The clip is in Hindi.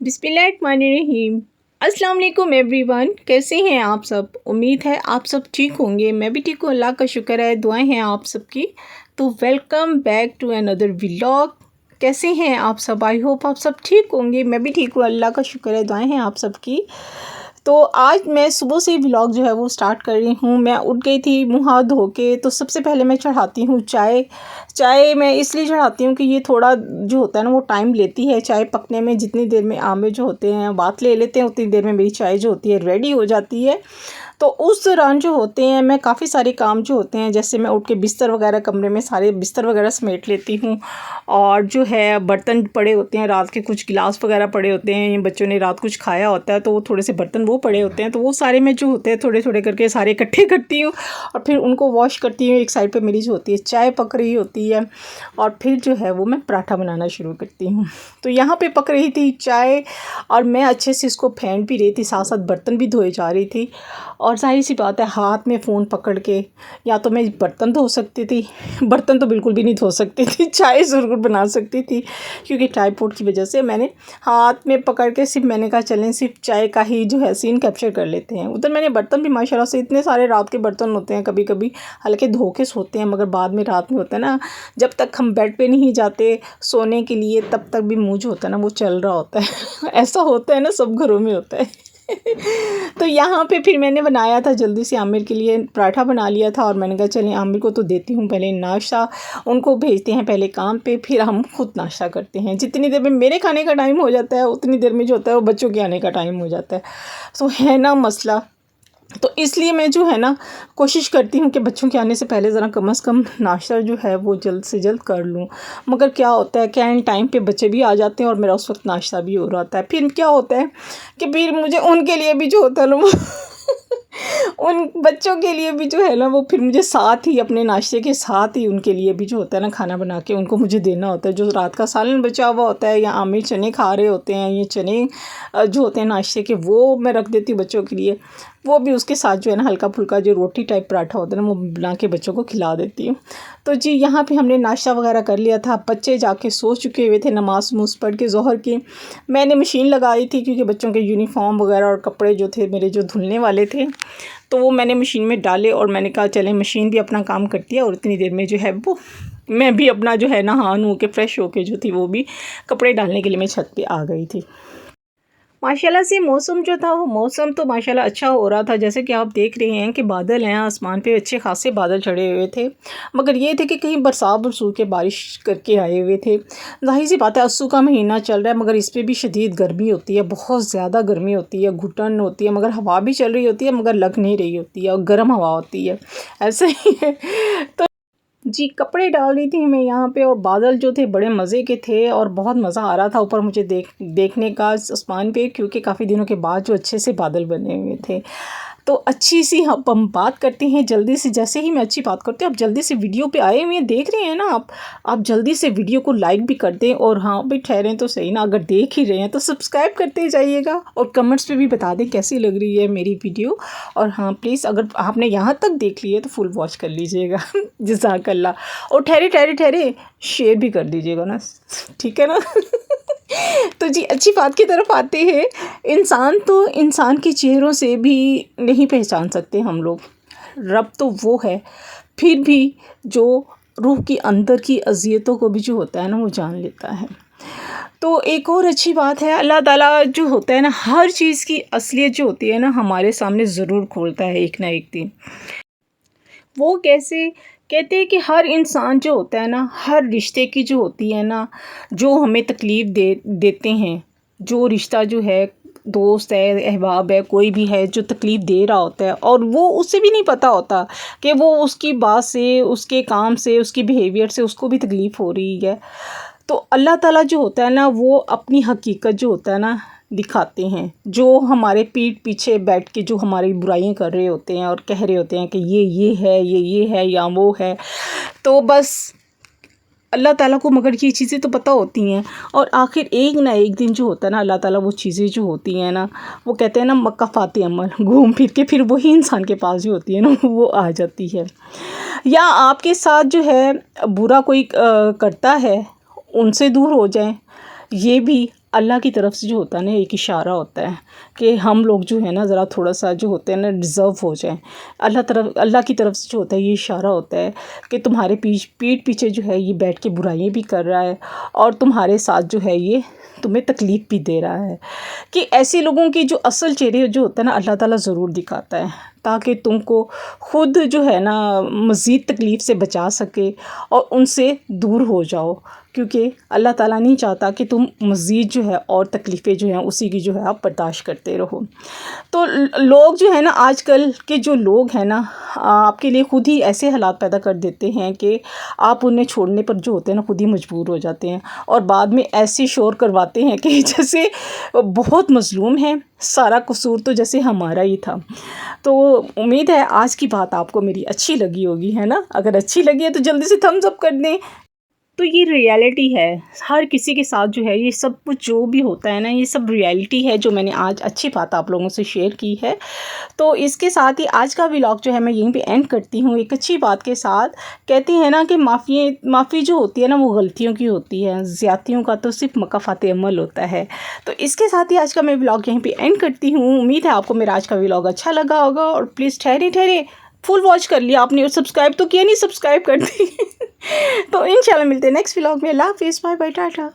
बिस्मिल्लाहिर्रहमानिर्रहीम। अस्सलाम वालेकुम एवरीवन, कैसे हैं आप सब। उम्मीद है आप सब ठीक होंगे। मैं भी ठीक हूँ, अल्लाह का शुक्र है, दुआएं हैं आप सबकी। तो welcome back to another vlog. कैसे हैं आप सब, आई होप आप सब ठीक होंगे। मैं भी ठीक हूँ, अल्लाह का शुक्र है, दुआएं हैं आप सबकी। तो आज मैं सुबह से व्लॉग जो है वो स्टार्ट कर रही हूँ। मैं उठ गई थी मुँह हाथ धो के। तो सबसे पहले मैं चढ़ाती हूँ चाय मैं इसलिए चढ़ाती हूँ कि ये थोड़ा जो होता है ना वो टाइम लेती है चाय पकने में। जितनी देर में आमे जो होते हैं बात ले लेते हैं, उतनी देर में मेरी चाय जो होती है रेडी हो जाती है। तो उस दौरान जो होते हैं मैं काफ़ी सारे काम जो होते हैं, जैसे मैं उठ के बिस्तर वगैरह कमरे में सारे बिस्तर वगैरह समेट लेती हूँ। और जो है बर्तन पड़े होते हैं, रात के कुछ गिलास वगैरह पड़े होते हैं, बच्चों ने रात कुछ खाया होता है तो वो थोड़े से बर्तन वो पड़े होते हैं। तो वो सारे में जो होते हैं थोड़े थोड़े करके सारे इकट्ठे करती हूँ और फिर उनको वॉश करती हूँ। एक साइड पे मेरी जो होती है चाय पक रही होती है और फिर जो है वो मैं पराठा बनाना शुरू करती हूँ। तो यहाँ पे पक रही थी चाय और मैं अच्छे से इसको फेंट भी रही थी, साथ साथ बर्तन भी धोए जा रही थी। और जाहिर सी बात है हाथ में फ़ोन पकड़ के या तो मैं बर्तन धो सकती थी, बर्तन तो बिल्कुल भी नहीं धो सकती थी, चाय ज़रूर बना सकती थी क्योंकि ट्राइपॉड की वजह से मैंने हाथ में पकड़ के सिर्फ मैंने कहा चलें सिर्फ चाय का ही जो है सीन कैप्चर कर लेते हैं। उधर मैंने बर्तन भी माशाल्लाह से इतने सारे रात के बर्तन होते हैं, कभी कभी हल्के धो के सोते हैं मगर बाद में रात में होता है ना, जब तक हम बेड पे नहीं जाते सोने के लिए तब तक भी मुँह जो होता है ना वो चल रहा होता है ऐसा होता है ना, सब घरों में होता है तो यहाँ पे फिर मैंने बनाया था जल्दी से आमिर के लिए पराठा बना लिया था और मैंने कहा चलें आमिर को तो देती हूँ पहले नाश्ता, उनको भेजते हैं पहले काम पे, फिर हम खुद नाश्ता करते हैं। जितनी देर में मेरे खाने का टाइम हो जाता है उतनी देर में जो होता है वो बच्चों के आने का टाइम हो जाता है। तो है ना मसला। तो इसलिए मैं जो है ना कोशिश करती हूँ कि बच्चों के आने से पहले ज़रा कम से कम नाश्ता जो है वो जल्द से जल्द कर लूँ। मगर क्या होता है क्या इन टाइम पे बच्चे भी आ जाते हैं और मेरा उस वक्त नाश्ता भी हो रहा होता है। फिर क्या होता है कि फिर मुझे उनके लिए भी जो होता है ना वो उन बच्चों के लिए भी जो है ना वो फिर मुझे साथ ही अपने नाश्ते के साथ ही उनके लिए भी जो होता है ना खाना बना के उनको मुझे देना होता है। जो रात का सालन बचा हुआ होता है या आमिर चने खा रहे होते हैं, ये चने जो होते हैं नाश्ते के वो मैं रख देती हूँ बच्चों के लिए। वो भी उसके साथ जो है ना हल्का फुल्का जो रोटी टाइप पराठा होता है ना वो बना के बच्चों को खिला देती हूँ। तो जी यहाँ पे हमने नाश्ता वगैरह कर लिया था, बच्चे जाके सो चुके हुए थे नमाज नमूज पढ़ के ज़ोहर की। मैंने मशीन लगाई थी क्योंकि बच्चों के यूनिफॉर्म वगैरह और कपड़े जो थे मेरे जो धुलने वाले थे तो वो मैंने मशीन में डाले और मैंने कहा चलें मशीन भी अपना काम करती है और इतनी देर में जो है वो मैं भी अपना जो है नहा नू के फ्रेश होके जो थी वो भी कपड़े डालने के लिए मैं छत पे आ गई थी। माशाल्लाह से मौसम जो था वो मौसम तो माशाल्लाह अच्छा हो रहा था। जैसे कि आप देख रहे हैं कि बादल हैं आसमान पे, अच्छे खासे बादल चढ़े हुए थे। मगर ये थे कि कहीं बरसात बरसू के बारिश करके आए हुए थे। जाहिर सी बात है अस्सू का महीना चल रहा है मगर इस पर भी शदीद गर्मी होती है, बहुत ज़्यादा गर्मी होती है, घुटन होती है। मगर हवा भी चल रही होती है मगर लग नहीं रही होती है और गर्म हवा होती है, ऐसे ही है। तो जी कपड़े डाल रही थी मैं यहाँ पे और बादल जो थे बड़े मज़े के थे और बहुत मज़ा आ रहा था ऊपर मुझे देखने का आसमान पे, क्योंकि काफ़ी दिनों के बाद जो अच्छे से बादल बने हुए थे। तो अच्छी सी हम बात करते हैं जल्दी से। जैसे ही मैं अच्छी बात करती हूँ आप जल्दी से वीडियो पे आए हुए देख रहे हैं ना आप जल्दी से वीडियो को लाइक भी कर दें और हाँ भाई ठहरें तो सही ना, अगर देख ही रहे हैं तो सब्सक्राइब करते जाइएगा और कमेंट्स पे भी बता दें कैसी लग रही है मेरी वीडियो। और हाँ प्लीज़ अगर आपने यहाँ तक देख ली है तो फुल वॉच कर लीजिएगा जज़ाकल्लाह। और ठहरे ठहरे ठहरे शेयर भी कर दीजिएगा ना, ठीक है ना तो जी अच्छी बात की तरफ आते हैं। इंसान तो इंसान के चेहरों से भी नहीं पहचान सकते हम लोग, रब तो वो है फिर भी जो रूह की अंदर की अज़ियतों को भी जो होता है ना वो जान लेता है। तो एक और अच्छी बात है अल्लाह ताला जो होता है ना हर चीज़ की असलियत जो होती है ना हमारे सामने ज़रूर खोलता है एक ना एक दिन। वो कैसे, कहते हैं कि हर इंसान जो होता है ना हर रिश्ते की जो होती है ना जो हमें तकलीफ़ देते हैं, जो रिश्ता जो है दोस्त है अहबाब है कोई भी है जो तकलीफ़ दे रहा होता है और वो उसे भी नहीं पता होता कि वो उसकी बात से उसके काम से उसकी बिहेवियर से उसको भी तकलीफ़ हो रही है। तो अल्लाह ताला जो होता है ना वो अपनी हकीकत जो होता है ना दिखाते हैं, जो हमारे पीठ पीछे बैठ के जो हमारी बुराइयां कर रहे होते हैं और कह रहे होते हैं कि ये है ये है या वो है। तो बस अल्लाह ताला को मगर ये चीज़ें तो पता होती हैं और आखिर एक ना एक दिन जो होता है ना अल्लाह ताला वो चीज़ें जो होती हैं ना वो कहते हैं ना मक्काफ़ाती अमल घूम फिर के फिर वही इंसान के पास जो होती है ना वो आ जाती है। या आपके साथ जो है बुरा कोई करता है उनसे दूर हो जाएं, ये भी अल्लाह की तरफ से जो होता है ना एक इशारा होता है कि हम लोग जो है ना ज़रा थोड़ा सा जो होते हैं ना डिज़र्व हो जाएं। अल्लाह की तरफ से जो होता है ये इशारा होता है कि तुम्हारे पीठ पीछे जो है ये बैठ के बुराइयां भी कर रहा है और तुम्हारे साथ जो है ये तुम्हें तकलीफ़ भी दे रहा है। कि ऐसे लोगों की जो असल चेहरे जो होता है ना अल्लाह ताला ज़रूर दिखाता है ताकि तुमको ख़ुद जो है ना मज़ीद तकलीफ़ से बचा सके और उनसे दूर हो जाओ, क्योंकि अल्लाह ताला नहीं चाहता कि तुम मज़ीद जो है और तकलीफ़ें जो हैं उसी की जो है आप बर्दाश्त करते रहो। तो लोग जो है ना आजकल के जो लोग हैं ना आपके लिए ख़ुद ही ऐसे हालात पैदा कर देते हैं कि आप उन्हें छोड़ने पर जो होते हैं ना ख़ुद ही मजबूर हो जाते हैं और बाद में ऐसे शोर करवाते हैं कि जैसे बहुत मज़लूम है, सारा कसूर तो जैसे हमारा ही था। तो उम्मीद है आज की बात आपको मेरी अच्छी लगी होगी, है ना? अगर अच्छी लगी है तो जल्दी से थम्स अप कर दें। तो ये रियलिटी है, हर किसी के साथ जो है ये सब कुछ जो भी होता है ना ये सब रियलिटी है जो मैंने आज अच्छी बात आप लोगों से शेयर की है। तो इसके साथ ही आज का व्लॉग जो है मैं यहीं पे एंड करती हूँ एक अच्छी बात के साथ। कहते हैं ना कि माफ़ी जो होती है ना वो गलतियों की होती है, ज़्यादतियों का तो सिर्फ मकाफ़ात अमल होता है। तो इसके साथ ही आज का मैं व्लॉग यहीं पर एंड करती हूँ। उम्मीद है आपको मेरा आज का व्लॉग अच्छा लगा होगा और प्लीज़ ठहरे फुल वॉच कर लिया आपने और सब्सक्राइब तो किया नहीं, सब्सक्राइब कर दी। तो इंशाल्लाह मिलते हैं नेक्स्ट व्लॉग में। अल्लाह हाफ़िज़, बाय बाय, टाटा।